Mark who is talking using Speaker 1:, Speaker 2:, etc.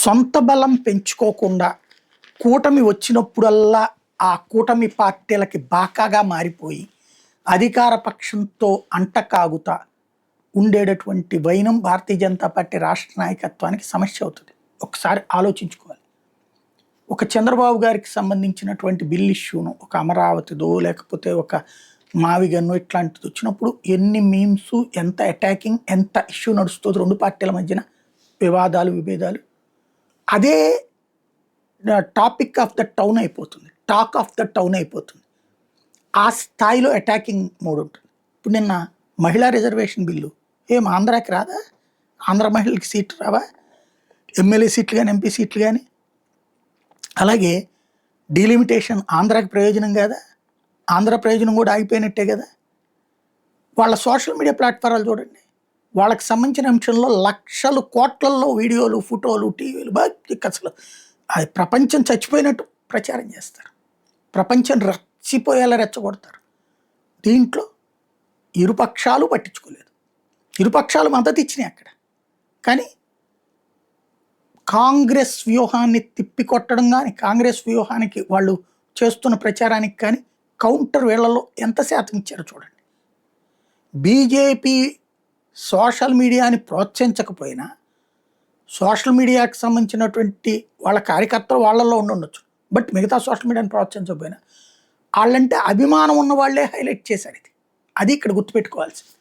Speaker 1: సొంత బలం పెంచుకోకుండా కూటమి వచ్చినప్పుడల్లా ఆ కూటమి పార్టీలకి బాకాగా మారిపోయి అధికార పక్షంతో అంటకాగుతా ఉండేటటువంటి వైనం భారతీయ జనతా పార్టీ రాష్ట్ర నాయకత్వానికి సమస్య అవుతుంది. ఒకసారి ఆలోచించుకోవాలి. ఒక చంద్రబాబు గారికి సంబంధించినటువంటి బిల్ ఇష్యూను, ఒక అమరావతిదో లేకపోతే ఒక మావిగన్ను ఇట్లాంటిది వచ్చినప్పుడు ఎన్ని మీమ్స్, ఎంత అటాకింగ్, ఎంత ఇష్యూ నడుస్తుంది రెండు పార్టీల మధ్యన వివాదాలు విభేదాలు. అదే టాపిక్ ఆఫ్ ద టౌన్ అయిపోతుంది, టాక్ ఆఫ్ ద టౌన్ అయిపోతుంది. ఆ స్థాయిలో అటాకింగ్ మోడ్ ఉంటుంది. ఇప్పుడు నిన్న మహిళా రిజర్వేషన్ బిల్లు ఏం ఆంధ్రాకి రాదా? ఆంధ్ర మహిళలకి సీట్లు రావా? ఎమ్మెల్యే సీట్లు కానీ ఎంపీ సీట్లు కానీ. అలాగే డీలిమిటేషన్ ఆంధ్రాకి ప్రయోజనం కాదా? ఆంధ్ర ప్రయోజనం కూడా ఆగిపోయినట్టే కదా. వాళ్ళ సోషల్ మీడియా ప్లాట్ఫారాలు చూడండి, వాళ్ళకి సంబంధించిన అంశంలో లక్షలు కోట్లల్లో వీడియోలు, ఫోటోలు, టీవీలు బాగా అసలు అది ప్రపంచం చచ్చిపోయినట్టు ప్రచారం చేస్తారు. ప్రపంచం రచ్చిపోయేలా రెచ్చగొడతారు. దీంట్లో ఇరుపక్షాలు పట్టించుకోలేదు. ఇరుపక్షాలు మద్దతు ఇచ్చినాయి అక్కడ. కానీ కాంగ్రెస్ వ్యూహాన్ని తిప్పికొట్టడం కానీ, కాంగ్రెస్ వ్యూహానికి వాళ్ళు చేస్తున్న ప్రచారానికి కానీ కౌంటర్ వేళ్లలో ఎంత శాతం ఇచ్చారో చూడండి. బీజేపీ సోషల్ మీడియాని ప్రోత్సహించకపోయినా సోషల్ మీడియాకి సంబంధించినటువంటి వాళ్ళ కార్యకర్తలు వాళ్ళల్లో ఉండొచ్చు, బట్ మిగతా సోషల్ మీడియాని ప్రోత్సహించకపోయినా వాళ్ళంటే అభిమానం ఉన్న వాళ్ళే హైలైట్ చేశారు. అది ఇక్కడ గుర్తుపెట్టుకోవాల్సింది.